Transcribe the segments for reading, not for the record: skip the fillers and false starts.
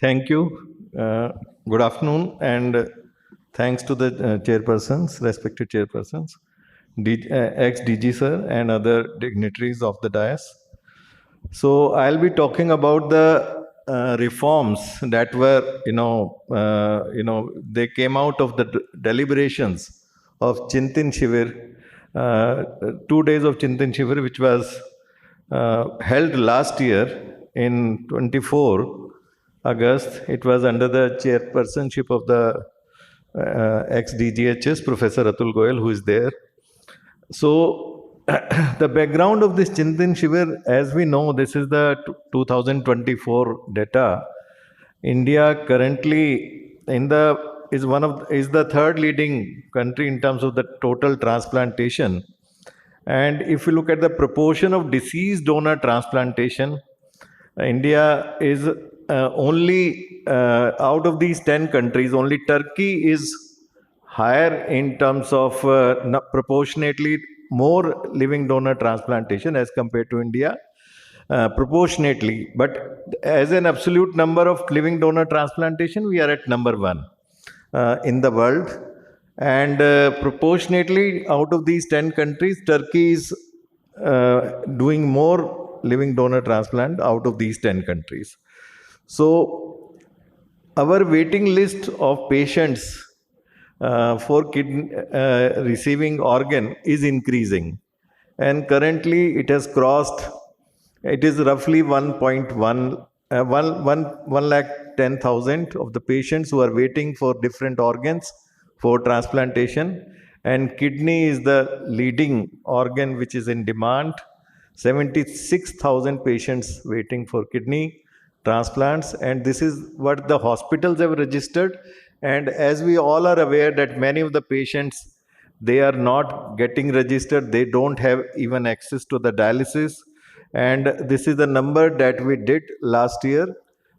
Thank you. Good afternoon, and thanks to the chairpersons, respected chairpersons, ex-DG sir, and other dignitaries of the dais. So I'll be talking about the reforms that were, they came out of the deliberations of Chintan Shivir, 2 days of Chintan Shivir, which was held last year in 24 August. It was under the chairpersonship of the ex-DGHS, Professor Atul Goyal, who is there. So, the background of this Chintan Shivir, as we know, this is the 2024 data. India currently is the third leading country in terms of the total transplantation. And if you look at the proportion of deceased donor transplantation, India is only out of these 10 countries, only Turkey is higher in terms of proportionately more living donor transplantation as compared to India, proportionately. But as an absolute number of living donor transplantation, we are at number one in the world. And proportionately, out of these 10 countries, Turkey is doing more living donor transplant out of these 10 countries. So, our waiting list of patients for kidney receiving organ is increasing, and currently it is roughly 1 lakh 10,000 of the patients who are waiting for different organs for transplantation, and kidney is the leading organ which is in demand. 76,000 patients waiting for kidney transplants, and this is what the hospitals have registered. And as we all are aware that many of the patients, they are not getting registered, they don't have even access to the dialysis. And this is the number that we did last year,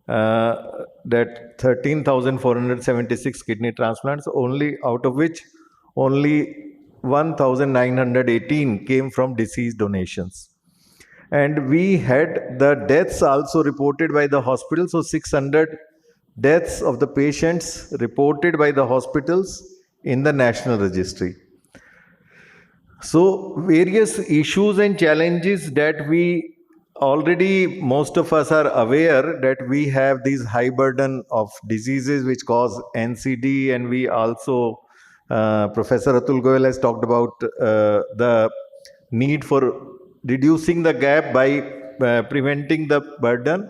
that 13,476 kidney transplants, only out of which only 1,918 came from deceased donations. And we had the deaths also reported by the hospital. So 600 deaths of the patients reported by the hospitals in the national registry. So various issues and challenges that we already, most of us are aware that we have these high burden of diseases which cause NCD, and we also, Professor Atul Goyal has talked about the need for reducing the gap by preventing the burden,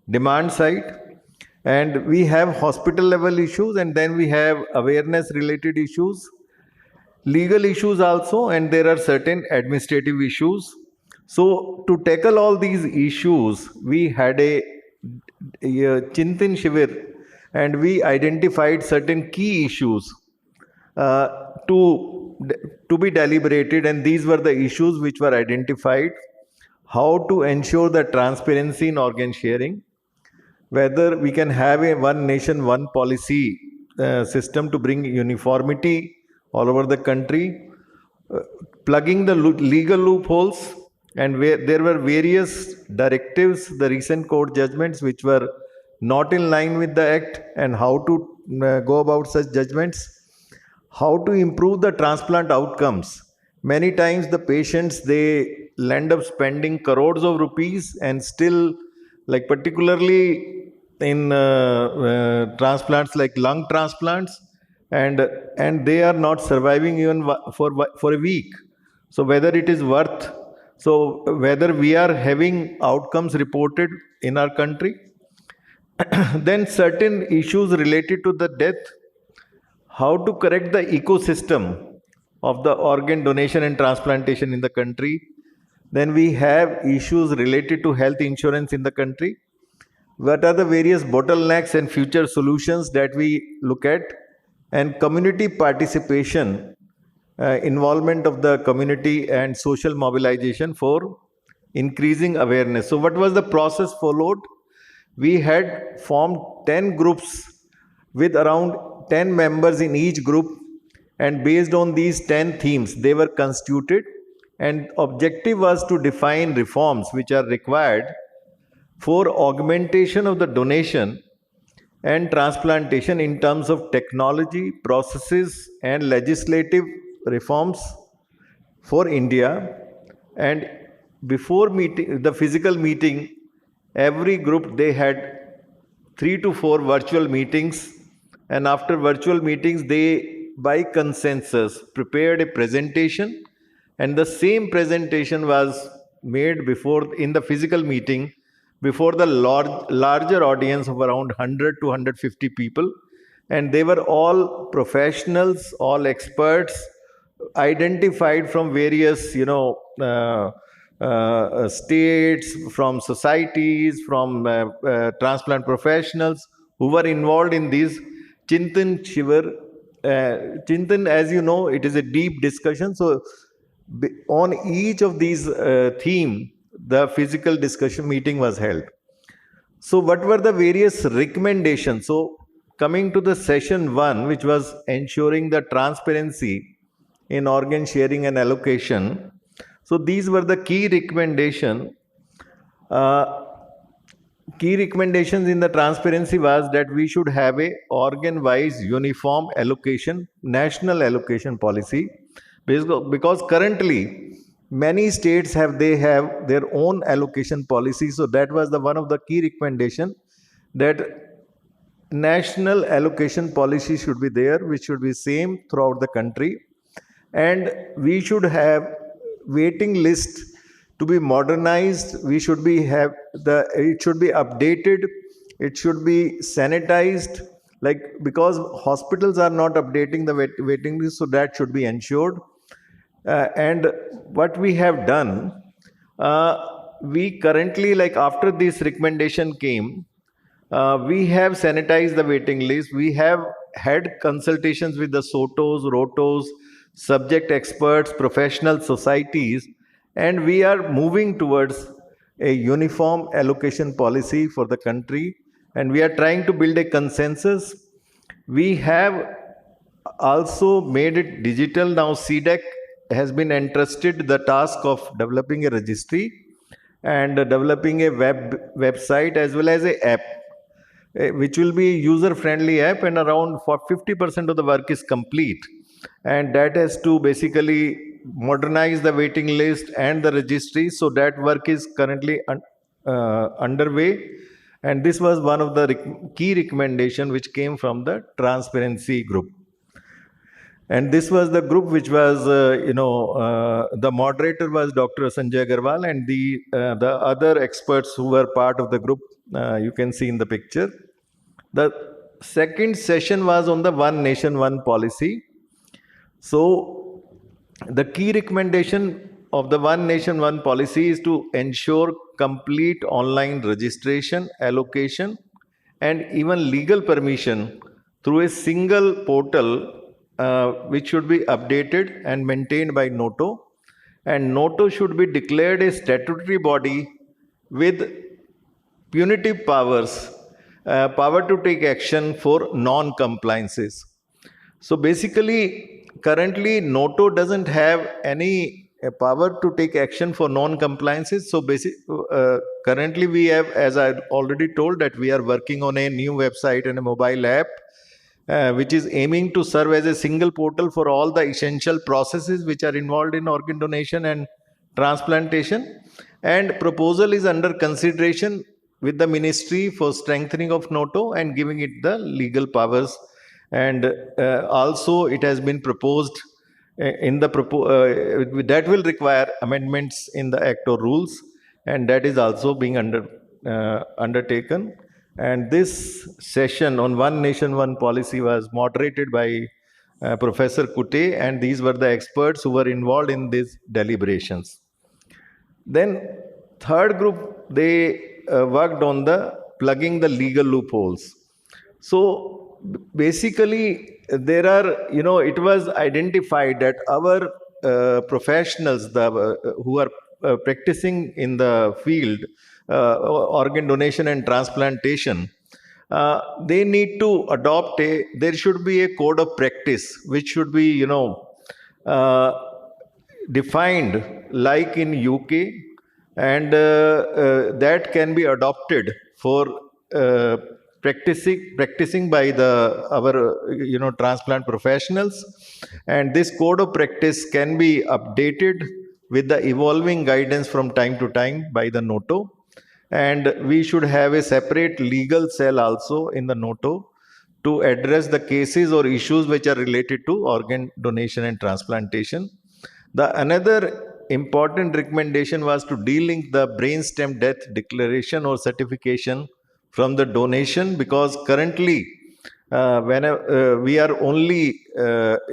demand side. And we have hospital level issues, and then we have awareness related issues, legal issues also, and there are certain administrative issues. So to tackle all these issues, we had a Chintan Shivir, and we identified certain key issues to be deliberated, and these were the issues which were identified: how to ensure the transparency in organ sharing, whether we can have a one nation, one policy system to bring uniformity all over the country, plugging the legal loopholes, and where there were various directives, the recent court judgments which were not in line with the act, and how to go about such judgments, how to improve the transplant outcomes. Many times the patients, they end up spending crores of rupees, and still, like particularly in transplants like lung transplants, and they are not surviving even for a week. So whether it is worth, so whether we are having outcomes reported in our country, then certain issues related to the death, how to correct the ecosystem of the organ donation and transplantation in the country. Then we have issues related to health insurance in the country. What are the various bottlenecks and future solutions that we look at? And community participation, involvement of the community and social mobilization for increasing awareness. So what was the process followed? We had formed 10 groups with around 10 members in each group, and based on these 10 themes, they were constituted, and objective was to define reforms which are required for augmentation of the donation and transplantation in terms of technology, processes, and legislative reforms for India. And before meeting, the physical meeting, every group they had 3 to 4 virtual meetings, and after virtual meetings, they by consensus prepared a presentation, and the same presentation was made before in the physical meeting before the larger audience of around 100 to 150 people, and they were all professionals, all experts, identified from various states, from societies, from transplant professionals who were involved in these Chintan Shivir. Chintan, as you know, it is a deep discussion. So on each of these theme, the physical discussion meeting was held. So, what were the various recommendations? So, coming to the session one, which was ensuring the transparency in organ sharing and allocation. So, these were the key recommendation. Uh, Key recommendations in the transparency was that we should have a organ wise uniform allocation, national allocation policy, because currently many states have their own allocation policy. So that was the one of the key recommendation, that national allocation policy should be there, which should be same throughout the country, and we should have waiting list to be modernized. We should be have the it should be updated, it should be sanitized, like, because hospitals are not updating the waiting list, so that should be ensured. And what we have done, we currently, like, after this recommendation came, we have sanitized the waiting list. We have had consultations with the SOTOs, ROTOs, subject experts, professional societies, and we are moving towards a uniform allocation policy for the country. And we are trying to build a consensus. We have also made it digital. Now, CDEC has been entrusted the task of developing a registry and developing a website as well as a app, which will be a user-friendly app, and around for 50% of the work is complete. And that has to basically modernize the waiting list and the registry. So that work is currently underway. And this was one of the key recommendation which came from the transparency group. And this was the group which was, the moderator was Dr. Sanjay Agarwal, and the other experts who were part of the group, you can see in the picture. The second session was on the One Nation, One Policy. So, the key recommendation of the One Nation, One Policy is to ensure complete online registration, allocation, and even legal permission through a single portal, which should be updated and maintained by NOTTO. And NOTTO should be declared a statutory body with punitive powers, power to take action for non-compliances. So basically, currently NOTTO doesn't have any power to take action for non-compliances. So currently we have, as I already told, that we are working on a new website and a mobile app, which is aiming to serve as a single portal for all the essential processes which are involved in organ donation and transplantation. And proposal is under consideration with the ministry for strengthening of NOTTO and giving it the legal powers. And also it has been proposed in the that will require amendments in the act or rules, and that is also being undertaken. And this session on One Nation, One Policy was moderated by Professor Kute, and these were the experts who were involved in these deliberations. Then third group, they worked on the plugging the legal loopholes. So basically, there are, it was identified that our professionals, who are practicing in the field, organ donation and transplantation, they need to adopt there should be a code of practice which should be, uh, defined like in UK, and that can be adopted for practicing by our transplant professionals, and this code of practice can be updated with the evolving guidance from time to time by the NOTTO. And we should have a separate legal cell also in the NOTTO to address the cases or issues which are related to organ donation and transplantation. The another important recommendation was to delink the brainstem death declaration or certification from the donation, because currently whenever we are only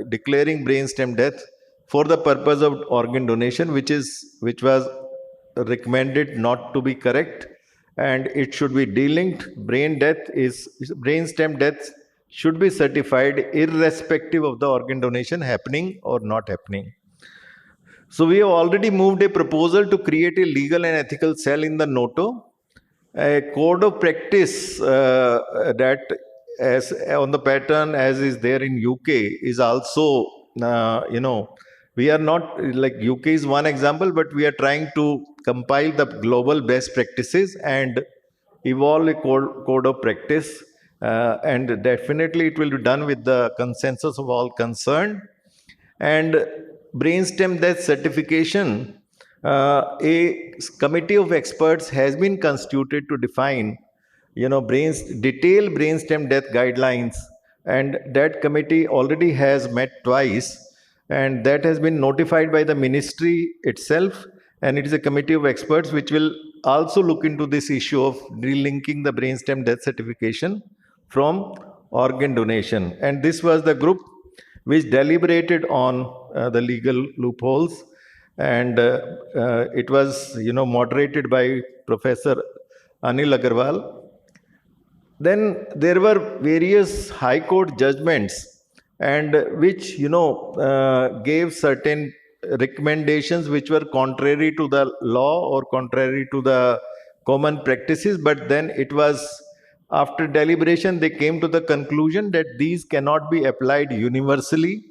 declaring brainstem death for the purpose of organ donation, which was recommended not to be correct, and it should be delinked. Brainstem death should be certified irrespective of the organ donation happening or not happening. So we have already moved a proposal to create a legal and ethical cell in the NOTTO. A code of practice that as on the pattern as is there in UK is also, we are not like UK is one example, but we are trying to compile the global best practices and evolve a code of practice. And definitely it will be done with the consensus of all concerned. And brainstem death certification, a committee of experts has been constituted to define detailed brainstem death guidelines, and that committee already has met twice, and that has been notified by the ministry itself, and it is a committee of experts which will also look into this issue of relinking the brainstem death certification from organ donation. And this was the group which deliberated on the legal loopholes, and it was moderated by Professor Anil Agarwal. Then there were various high court judgments, and which gave certain recommendations which were contrary to the law or contrary to the common practices, but then it was after deliberation they came to the conclusion that these cannot be applied universally,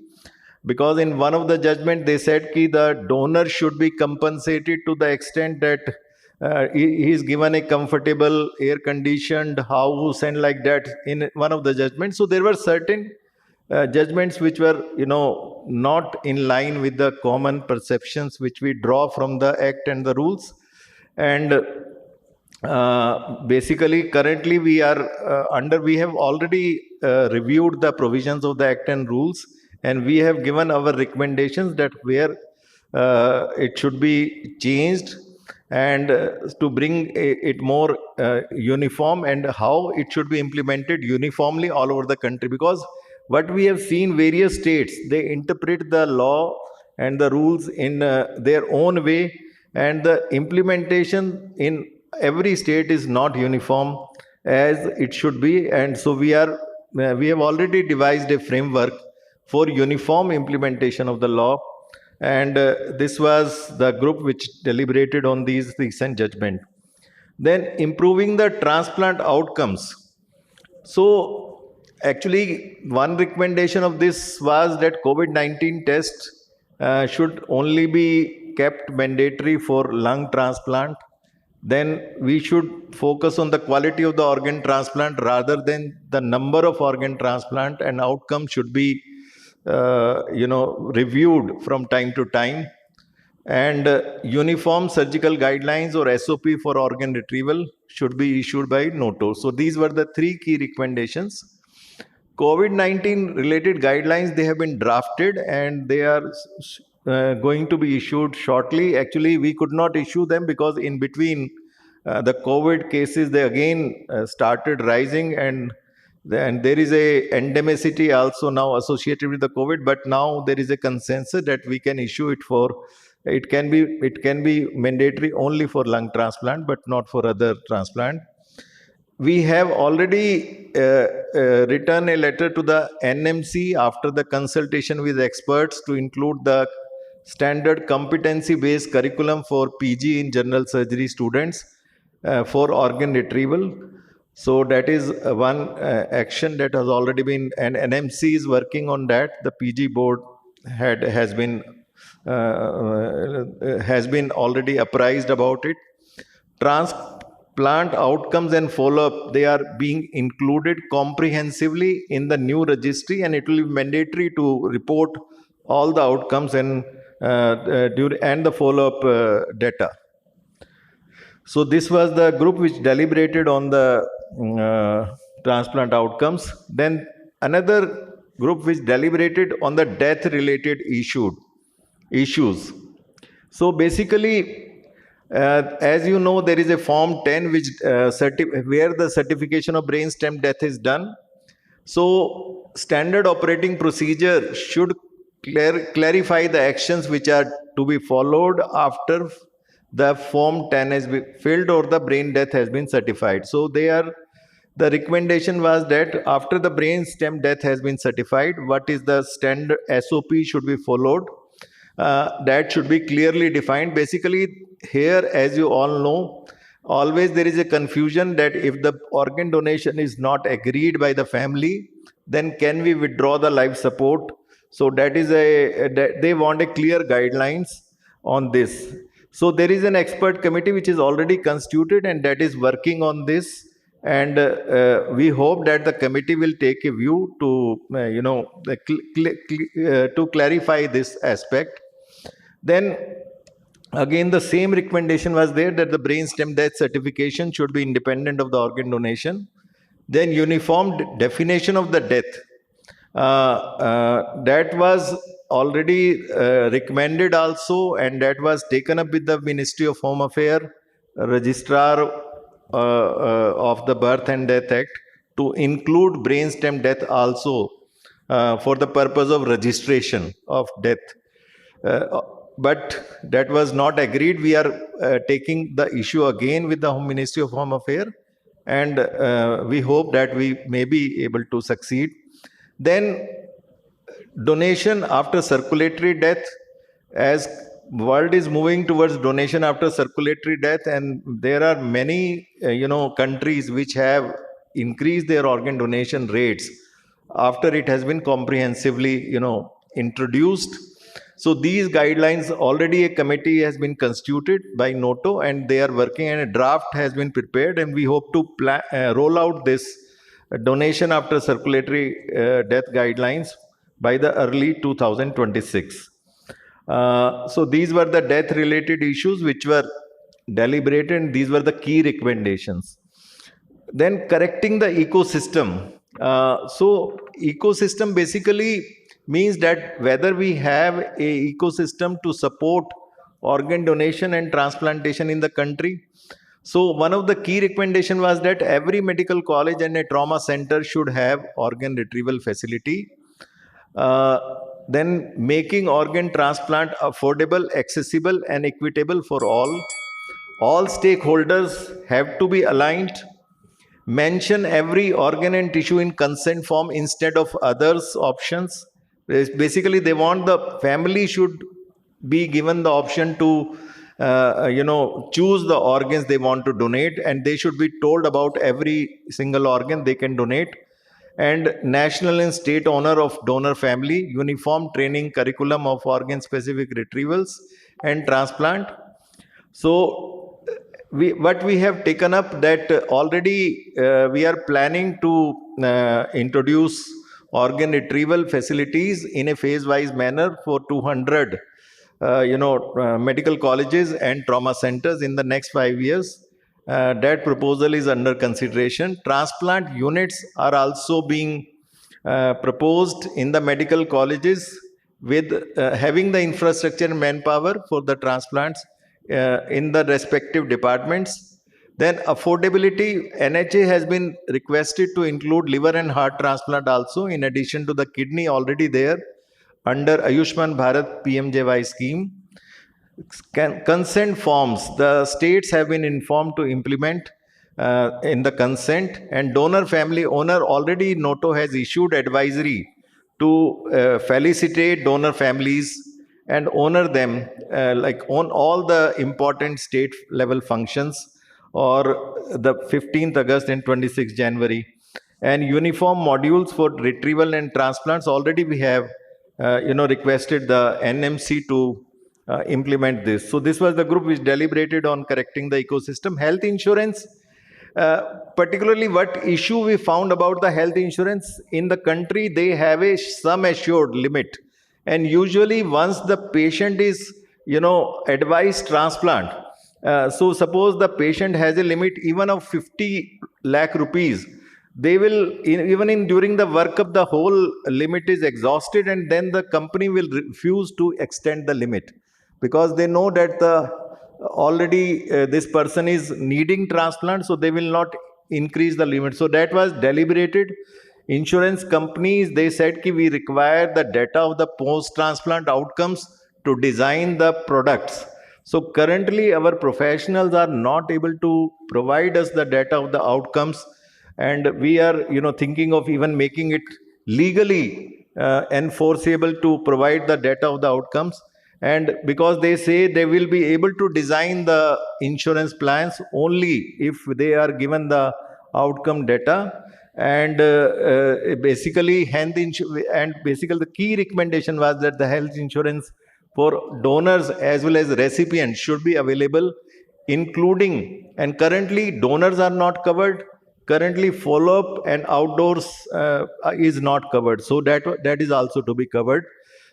because in one of the judgment they said ki the donor should be compensated to the extent that he is given a comfortable air conditioned house and like that in one of the judgments. So there were certain judgments which were not in line with the common perceptions which we draw from the act and the rules. And basically currently we are we have already reviewed the provisions of the act and rules, and we have given our recommendations that where it should be changed, and to bring it more uniform, and how it should be implemented uniformly all over the country. Because what we have seen, various states, they interpret the law and the rules in their own way, and the implementation in every state is not uniform as it should be. And so we have already devised a framework for uniform implementation of the law, and this was the group which deliberated on these recent judgment. Then improving the transplant outcomes. So actually one recommendation of this was that COVID-19 test should only be kept mandatory for lung transplant. Then we should focus on the quality of the organ transplant rather than the number of organ transplant, and outcome should be reviewed from time to time. And uniform surgical guidelines or SOP for organ retrieval should be issued by NOTTO. So these were the three key recommendations. COVID-19 related guidelines, they have been drafted and they are going to be issued shortly. Actually, we could not issue them because in between the COVID cases, they again started rising, and there is a endemicity also now associated with the COVID, but now there is a consensus that we can issue it for, it can be mandatory only for lung transplant, but not for other transplant. We have already written a letter to the NMC after the consultation with experts to include the standard competency-based curriculum for PG in general surgery students for organ retrieval. So that is one action that has already been, and NMC is working on that. The PG board has been already apprised about it. transplant outcomes and follow-up, they are being included comprehensively in the new registry, and it will be mandatory to report all the outcomes and the follow-up data. So this was the group which deliberated on the transplant outcomes. Then another group which deliberated on the death-related issues. So basically, as you know, there is a Form 10 which where the certification of brainstem death is done. So standard operating procedure should clarify the actions which are to be followed after the Form 10 has been filled or the brain death has been certified. So the recommendation was that after the brain stem death has been certified, what is the standard SOP should be followed. That should be clearly defined. Basically, here, as you all know, always there is a confusion that if the organ donation is not agreed by the family, then can we withdraw the life support? So that is they want a clear guidelines on this. So there is an expert committee which is already constituted and that is working on this. And we hope that the committee will take a view to, to clarify this aspect. Then again, the same recommendation was there that the brainstem death certification should be independent of the organ donation. Then uniform definition of the death. That was already recommended also, and that was taken up with the Ministry of Home Affairs, Registrar of the Birth and Death Act, to include brainstem death also for the purpose of registration of death. But that was not agreed. We are taking the issue again with the Ministry of Home Affairs, and we hope that we may be able to succeed. Then donation after circulatory death, as world is moving towards donation after circulatory death, and there are many countries which have increased their organ donation rates after it has been comprehensively introduced. So these guidelines, already a committee has been constituted by NOTTO and they are working, and a draft has been prepared, and we hope to roll out this donation after circulatory death guidelines by the early 2026. So these were the death related issues which were deliberated, and these were the key recommendations. Then correcting the ecosystem. So ecosystem basically means that whether we have a ecosystem to support organ donation and transplantation in the country. So one of the key recommendation was that every medical college and a trauma center should have organ retrieval facility. Then making organ transplant affordable, accessible and equitable for all. All stakeholders have to be aligned. Mention every organ and tissue in consent form instead of others options. Basically, they want the family should be given the option to choose the organs they want to donate, and they should be told about every single organ they can donate. And national and state honor of donor family, uniform training curriculum of organ specific retrievals and transplant. So what we have taken up that already we are planning to introduce organ retrieval facilities in a phase-wise manner for 200 medical colleges and trauma centers in the next 5 years. That proposal is under consideration. Transplant units are also being proposed in the medical colleges with having the infrastructure and manpower for the transplants in the respective departments. Then affordability, NHA has been requested to include liver and heart transplant also, in addition to the kidney already there under Ayushman Bharat PMJY scheme. Consent forms, the states have been informed to implement in the consent, and donor family owner, already NOTTO has issued advisory to felicitate donor families and honor them on all the important state level functions or the 15th August and 26th January. And uniform modules for retrieval and transplants, already we have requested the NMC to implement this. So this was the group which deliberated on correcting the ecosystem. Health insurance, particularly what issue we found about the health insurance in the country, they have a sum assured limit, and usually once the patient is advised transplant, so suppose the patient has a limit even of 50 lakh rupees, they will even in during the workup the whole limit is exhausted, and then the company will refuse to extend the limit because they know that the already this person is needing transplant, so they will not increase the limit. So that was deliberated. Insurance companies, they said ki we require the data of the post transplant outcomes to design the products. So currently our professionals are not able to provide us the data of the outcomes, and we are thinking of even making it legally enforceable to provide the data of the outcomes. And because they say they will be able to design the insurance plans only if they are given the outcome data. And basically and basically the key recommendation was that the health insurance for donors as well as recipients should be available, including, and currently donors are not covered, currently follow-up and outdoors is not covered, so that is also to be covered.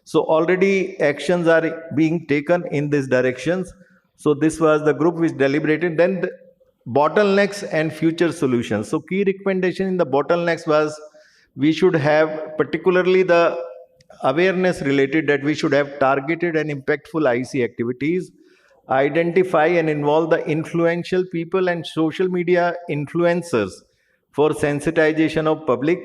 So already actions are being taken in these directions. So this was the group which deliberated. Then the bottlenecks and future solutions. So key recommendation in the bottlenecks was we should have particularly the awareness related, that we should have targeted and impactful IC activities, identify and involve the influential people and social media influencers for sensitization of public.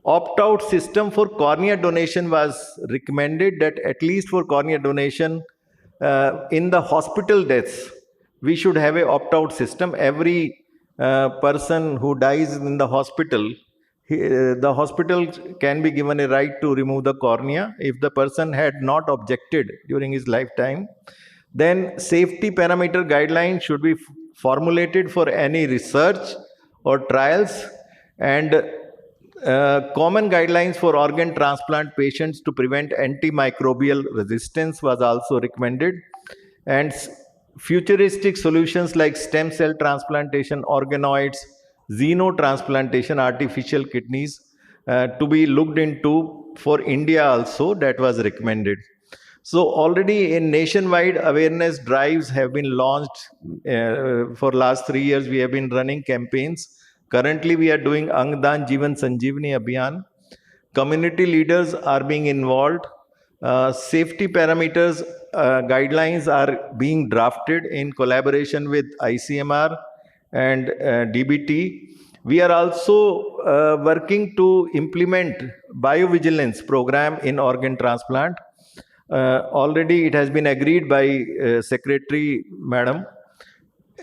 Opt-out system for cornea donation was recommended, that at least for cornea donation in the hospital deaths, we should have a opt-out system. Every person who dies in the hospital, the hospital can be given a right to remove the cornea if the person had not objected during his lifetime. Then safety parameter guidelines should be formulated for any research or trials, and common guidelines for organ transplant patients to prevent antimicrobial resistance was also recommended. And futuristic solutions like stem cell transplantation, organoids, xenotransplantation, artificial kidneys to be looked into for India also, that was recommended. So already in nationwide awareness drives have been launched. For last 3 years, we have been running campaigns. Currently, we are doing Angdan Jeevan Sanjeevani Abhiyan. Community leaders are being involved. Safety parameters guidelines are being drafted in collaboration with ICMR and DBT. We are also working to implement biovigilance program in organ transplant. Already it has been agreed by Secretary Madam.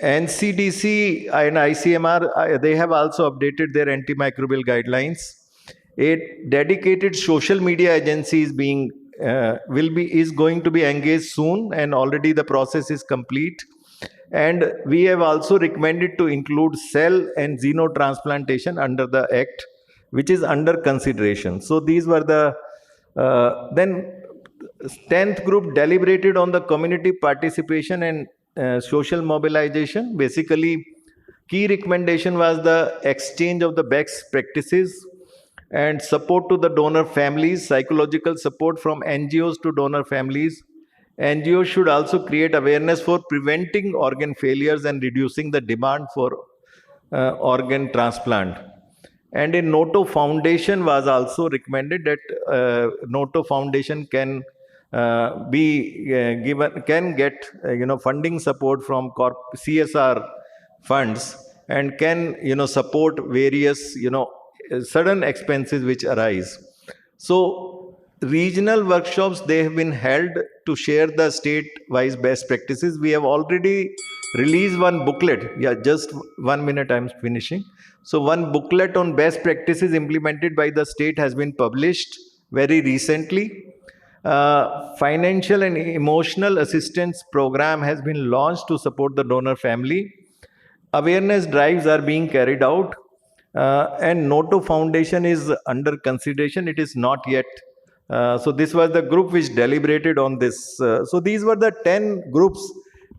NCDC and ICMR, they have also updated their antimicrobial guidelines. A dedicated social media agency is going to be engaged soon, and already the process is complete. And we have also recommended to include cell and xenotransplantation under the act, which is under consideration. So these were the then 10th group deliberated on the community participation and social mobilization. Basically, key recommendation was the exchange of the best practices and support to the donor families, psychological support from NGOs to donor families. NGOs should also create awareness for preventing organ failures and reducing the demand for organ transplant. And a NOTTO Foundation was also recommended, that NOTTO Foundation can get funding support from CSR funds, and can support various sudden expenses which arise. So regional workshops, they have been held to share the state-wise best practices. We have already released one booklet. Yeah, just 1 minute, I'm finishing. So one booklet on best practices implemented by the state has been published very recently. Financial and emotional assistance program has been launched to support the donor family. Awareness drives are being carried out, and NOTTO Foundation is under consideration. It is not yet. So this was the group which deliberated on this. So these were the 10 groups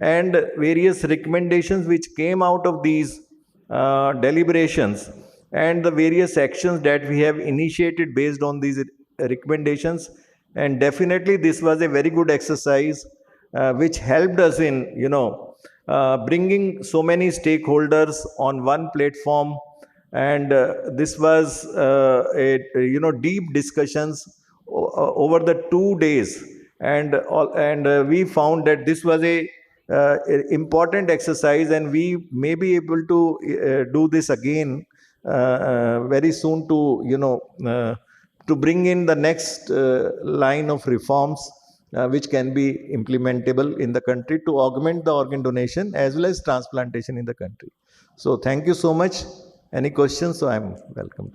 and various recommendations which came out of these deliberations and the various actions that we have initiated based on these recommendations. And definitely this was a very good exercise which helped us in bringing so many stakeholders on one platform. And this was deep discussions over the 2 days. And we found that this was a important exercise, and we may be able to do this again very soon to to bring in the next line of reforms which can be implementable in the country to augment the organ donation as well as transplantation in the country. So thank you so much. Any questions? So I'm welcome to.